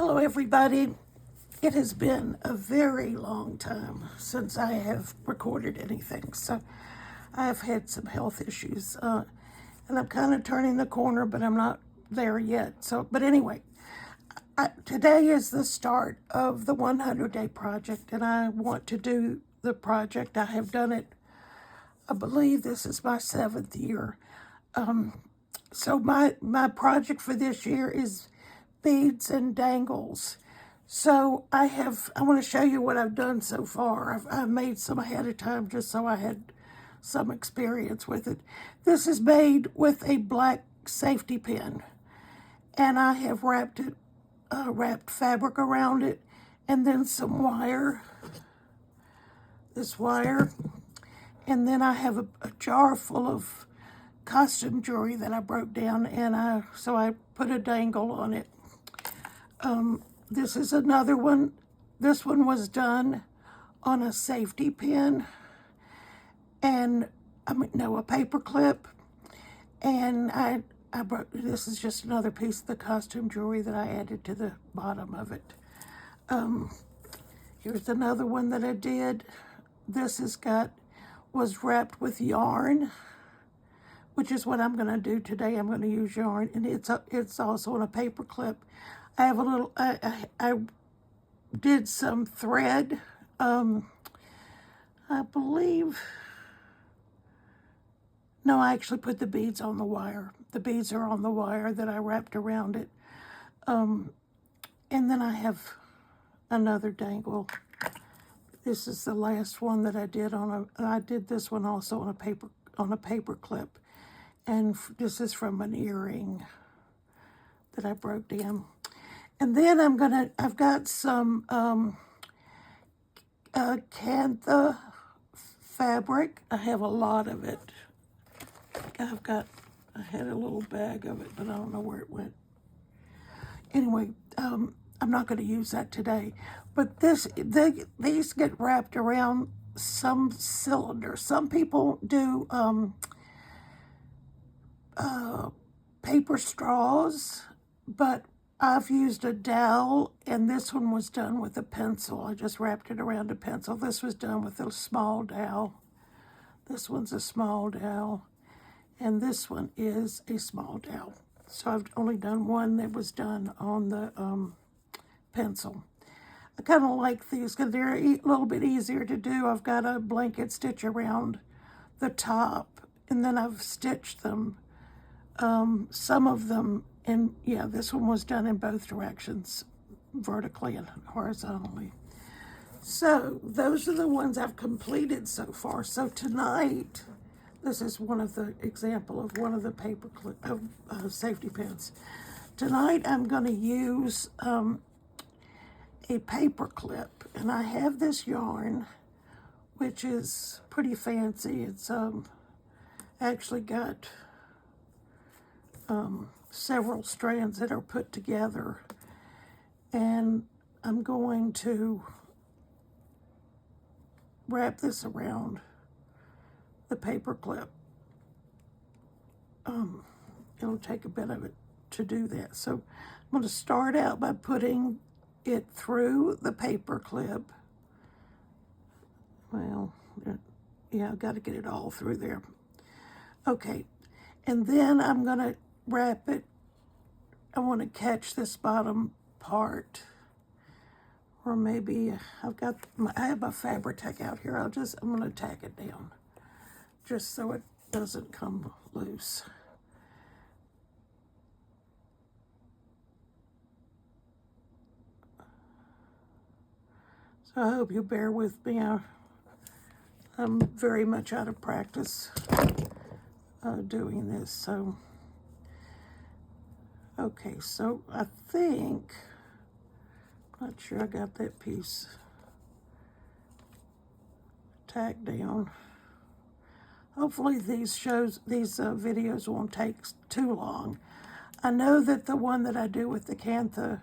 Hello everybody. It has been a very long time since I have recorded anything, so I've had some health issues, and I'm kind of turning the corner, but I'm not there yet. But anyway, today is the start of the 100-day project, and I want to do the project. I have done it, I believe this is my 7th year. So my project for this year is beads and dangles. So I want to show you what I've done so far. I've made some ahead of time just so I had some experience with it. This is made with a black safety pin, and I have wrapped fabric around it, and then some wire, this wire, and then I have a jar full of costume jewelry that I broke down, and so I put a dangle on it. This is another one. This one was done on a safety pin and a paper clip. And I broke, this is just another piece of the costume jewelry that I added to the bottom of it. Here's another one that I did. This was wrapped with yarn, which is what I'm going to do today. I'm going to use yarn, and it's also on a paper clip. I have I did some thread, I believe, no, I actually put the beads on the wire. The beads are on the wire that I wrapped around it. And then I have another dangle. This is the last one that I did I did this one also on a paper clip. And this is from an earring that I broke down. And then I've got some Cantha fabric. I have a lot of it. I had a little bag of it, but I don't know where it went. Anyway, I'm not going to use that today. But these get wrapped around some cylinder. Some people do paper straws, but I've used a dowel, and this one was done with a pencil. I just wrapped it around a pencil. This was done with a small dowel. This one's a small dowel, and this one is a small dowel. So I've only done one that was done on the pencil. I kind of like these because they're a little bit easier to do. I've got a blanket stitch around the top, and then I've stitched them, some of them. And yeah, this one was done in both directions, vertically and horizontally. So those are the ones I've completed so far. So tonight, this is one of the example of one of the paper clip safety pins. Tonight I'm going to use a paper clip, and I have this yarn, which is pretty fancy. It's actually got several strands that are put together, and I'm going to wrap this around the paper clip. It'll take a bit of it to do that. So I'm going to start out by putting it through the paper clip. Well, yeah, I've got to get it all through there. Okay, and then I'm going to wrap it. I want to catch this bottom part, or maybe I have my Fabri-Tac out here. I'm going to tack it down just so it doesn't come loose. So I hope you bear with me. I'm very much out of practice doing this, so. Okay, so I think, not sure I got that piece tacked down. Hopefully these videos won't take too long. I know that the one that I do with the Cantha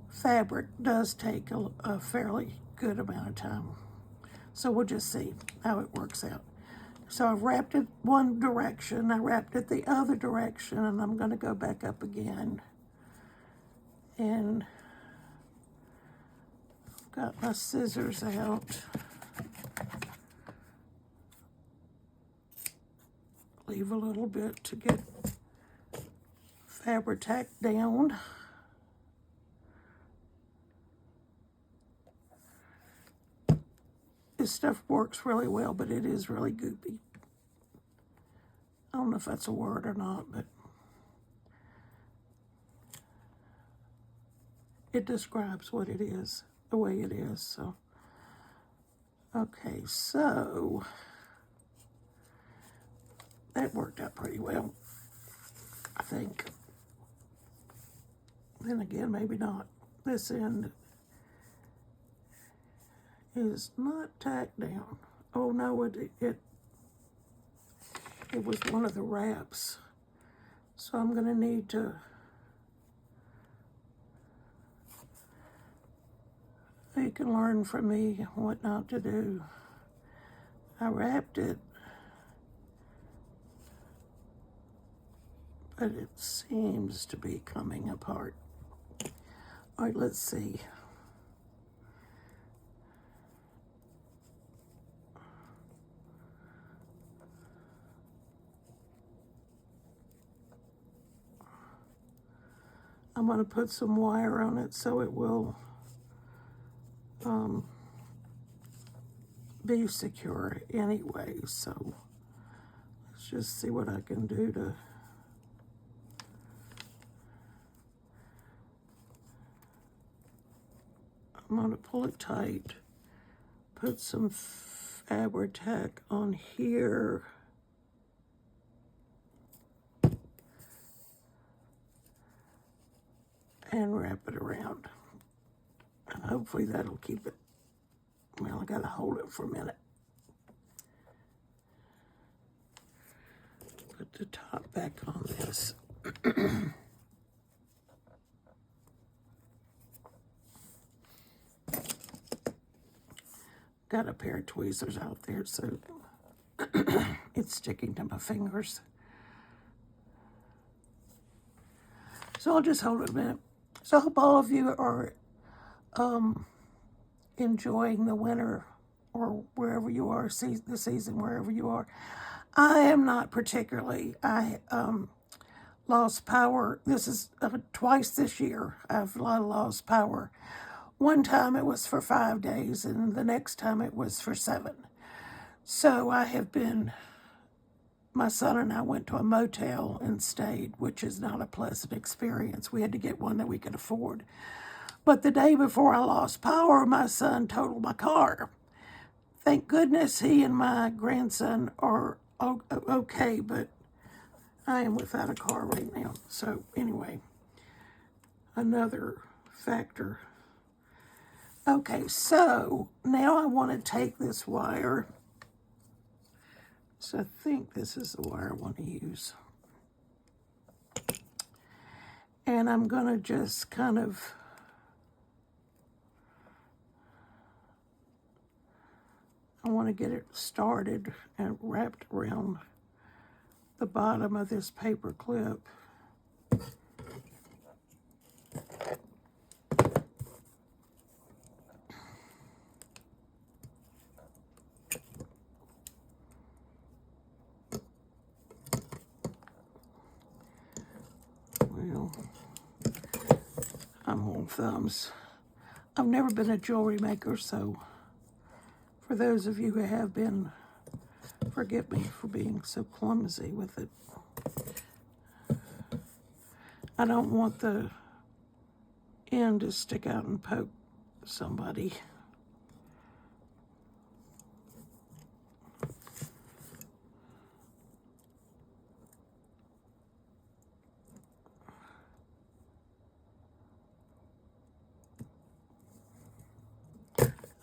fabric does take a fairly good amount of time. So we'll just see how it works out. So I've wrapped it one direction, I wrapped it the other direction, and I'm going to go back up again. And I've got my scissors out. Leave a little bit to get fabric tacked down. This stuff works really well, but it is really goopy. I don't know if that's a word or not, but it describes what it is, the way it is. So, okay, so that worked out pretty well, I think. Then again, maybe not. This end is not tacked down. Oh no, it was one of the wraps. So I'm gonna need to you can learn from me what not to do. I wrapped it, but it seems to be coming apart. All right, let's see. I'm going to put some wire on it so it will be secure anyway. So let's just see what I can do to I'm going to pull it tight, put some fabric tack on here. And wrap it around. And hopefully that'll keep it. Well, I gotta hold it for a minute. Put the top back on this. Got a pair of tweezers out there, so it's sticking to my fingers. So I'll just hold it a minute. So I hope all of you are enjoying the winter or wherever you are, the season, wherever you are. I am not particularly. I lost power. This is twice this year I've lost power. One time it was for 5 days, and the next time it was for 7. So I have been, my son and I went to a motel and stayed, which is not a pleasant experience. We had to get one that we could afford. But the day before I lost power, my son totaled my car. Thank goodness he and my grandson are okay, but I am without a car right now. So anyway, another factor. Okay, so now I want to take this wire. So I think this is the wire I want to use. And I'm going to just kind of I want to get it started and wrapped around the bottom of this paper clip. Well, I'm on thumbs. I've never been a jewelry maker, so for those of you who have been, forgive me for being so clumsy with it. I don't want the end to stick out and poke somebody.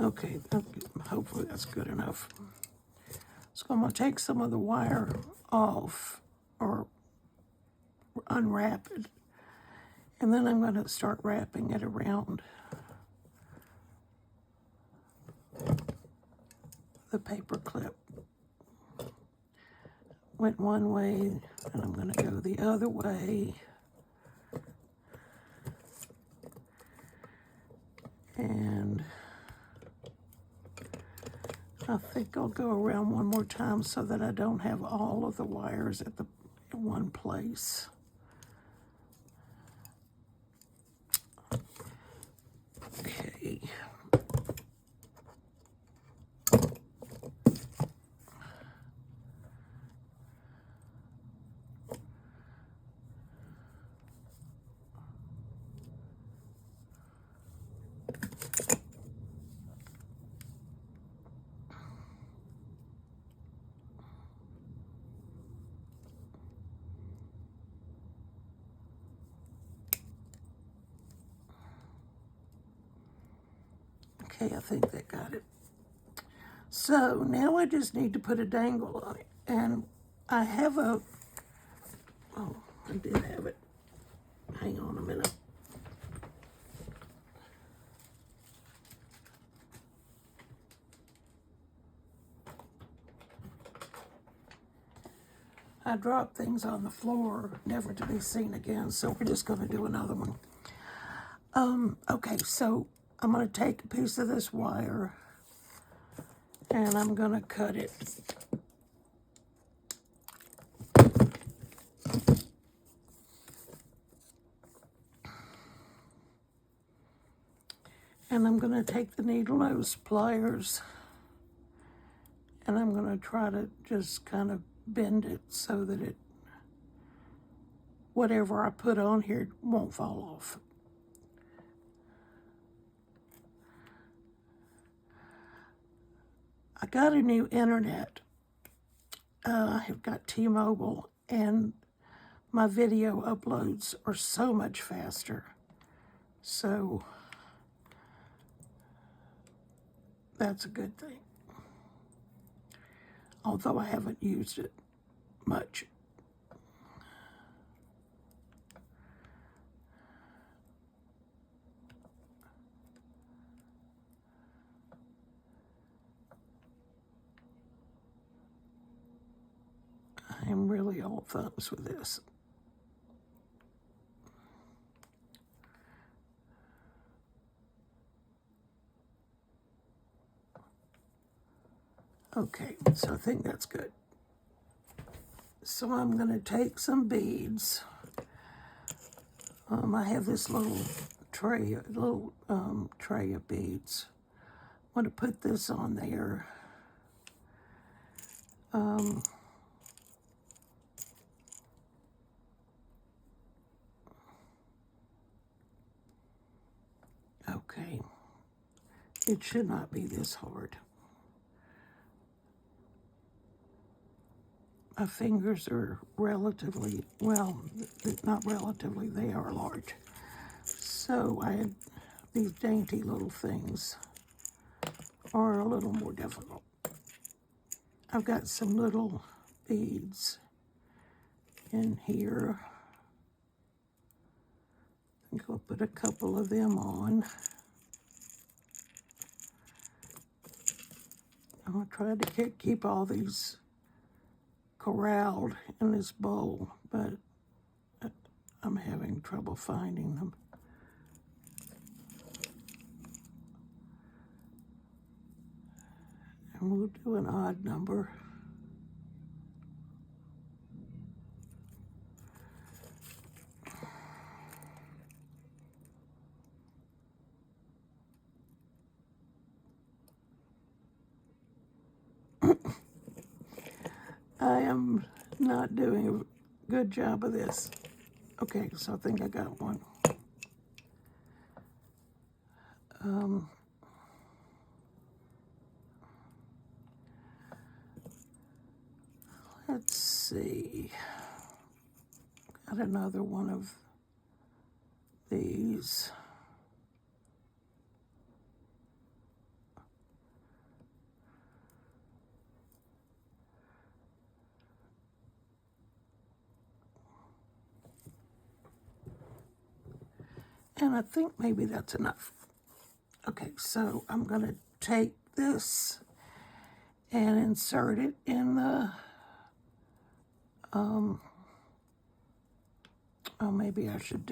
Okay, hopefully that's good enough. So I'm going to take some of the wire off or unwrap it. And then I'm going to start wrapping it around the paper clip. went one way, and I'm going to go the other way. And I think I'll go around one more time so that I don't have all of the wires at the in one place. Okay. Okay, I think that got it. So now I just need to put a dangle on it. And I have a, oh, I did have it. Hang on a minute. I dropped things on the floor, never to be seen again, so we're just going to do another one. Okay, so I'm going to take a piece of this wire, and I'm going to cut it. And I'm going to take the needle nose pliers, and I'm going to try to just kind of bend it so that it, whatever I put on here won't fall off. I got a new internet. I have got T-Mobile, and my video uploads are so much faster. So that's a good thing. Although I haven't used it much. I'm really old thumbs with this. Okay, so I think that's good. So I'm going to take some beads. I have this little tray of beads. I'm going to put this on there. Okay, it should not be this hard. My fingers are relatively, well, not relatively, they are large. So I had these dainty little things are a little more difficult. I've got some little beads in here. I think I'll put a couple of them on. I'm going to try to keep all these corralled in this bowl, but I'm having trouble finding them. And we'll do an odd number. I am not doing a good job of this. Okay, so I think I got one. Let's see. Got another one of these. And I think maybe that's enough. Okay, so I'm going to take this and insert it in the Oh, maybe I should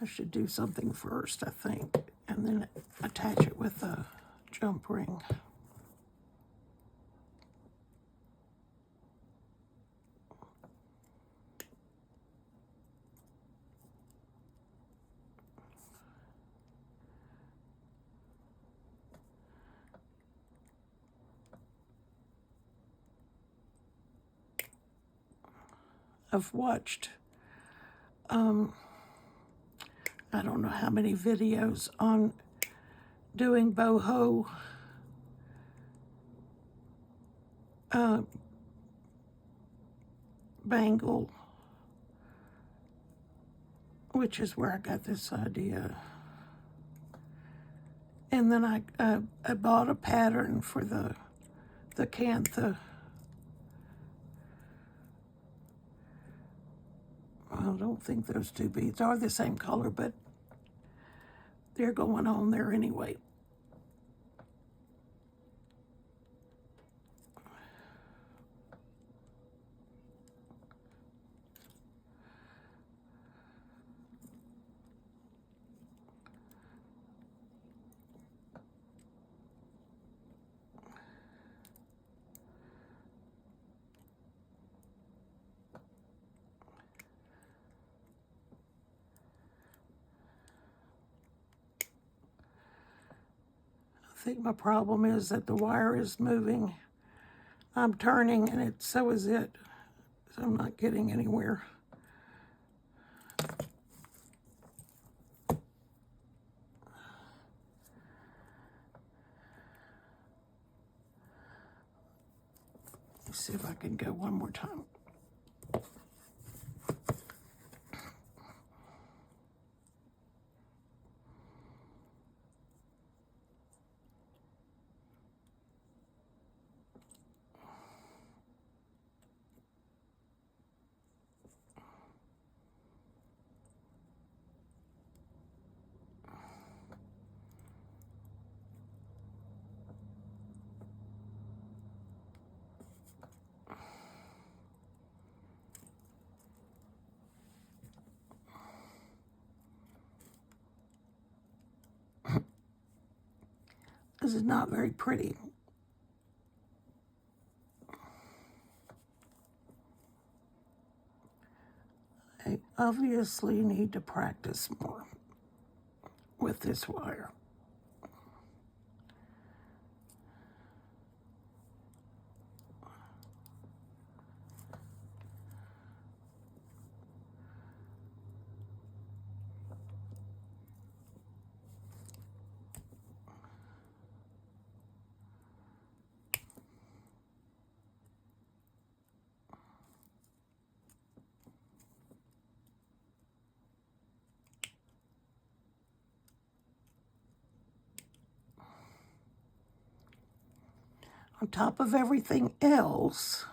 I should do something first, I think, and then attach it with a jump ring. I've watched, I don't know how many videos on doing boho bangle, which is where I got this idea. And then I bought a pattern for the cantha. I don't think those two beads are the same color, but they're going on there anyway. I think my problem is that the wire is moving. I'm turning and so is it. So I'm not getting anywhere. Let's see if I can go one more time. This is not very pretty. I obviously need to practice more with this wire. On top of everything else,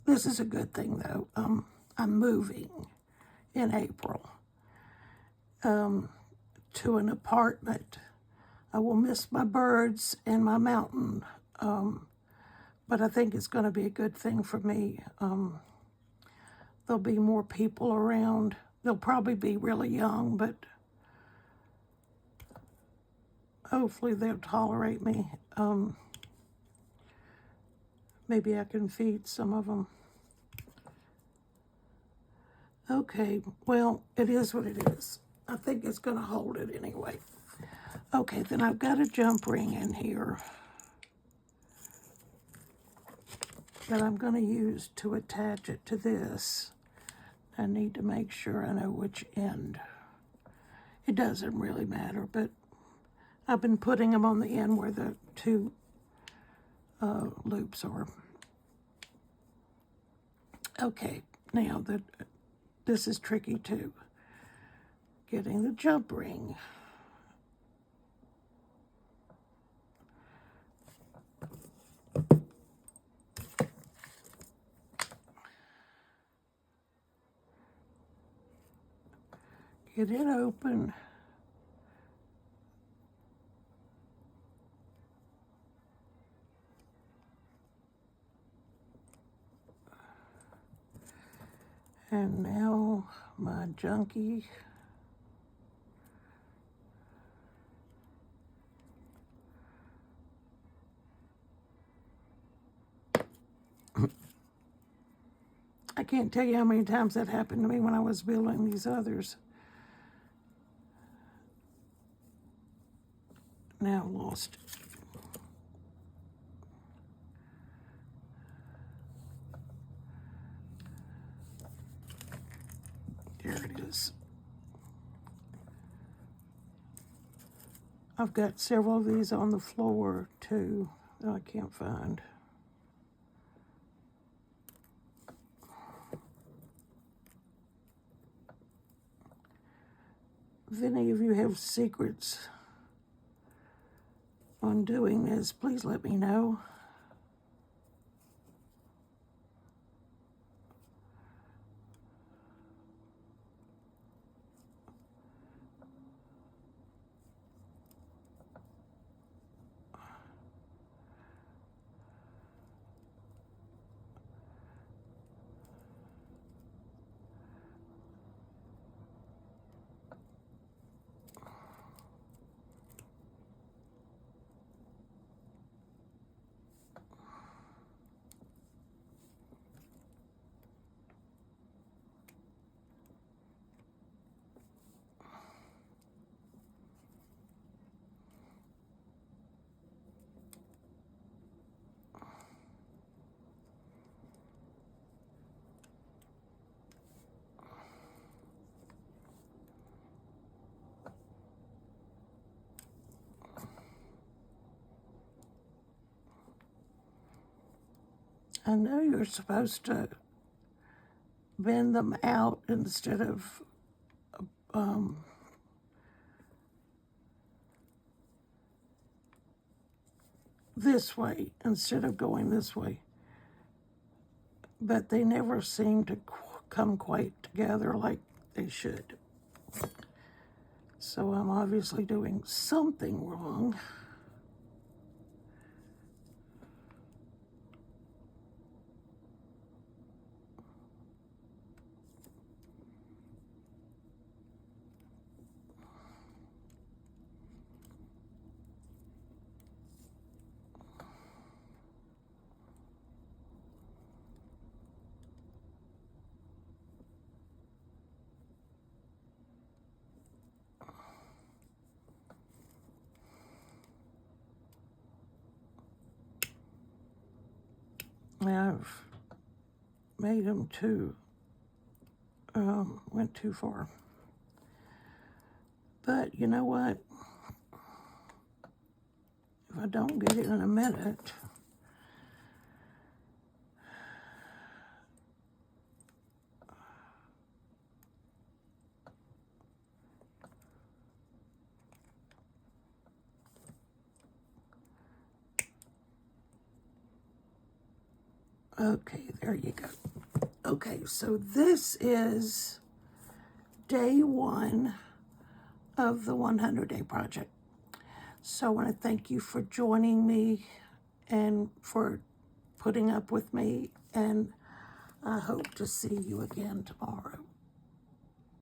this is a good thing though. I'm moving in April to an apartment. I will miss my birds and my mountain, but I think it's going to be a good thing for me. There'll be more people around. They'll probably be really young, but hopefully they'll tolerate me. Maybe I can feed some of them. Okay, well, it is what it is. I think it's going to hold it anyway. Okay, then I've got a jump ring in here that I'm going to use to attach it to this. I need to make sure I know which end. It doesn't really matter, but I've been putting them on the end where the two loops are. Okay, now this is tricky too. Getting the jump ring. Get it open. And now my junkie. I can't tell you how many times that happened to me when I was building these others. Now lost it. There it is. I've got several of these on the floor too that I can't find. If any of you have secrets on doing this, please let me know. I know you're supposed to bend them out instead of this way, instead of going this way. But they never seem to come quite together like they should. So I'm obviously doing something wrong. I've made them went too far. But you know what? If I don't get it in a minute, okay, there you go. Okay, so this is day 1 of the 100-day project. So I want to thank you for joining me and for putting up with me, and I hope to see you again tomorrow.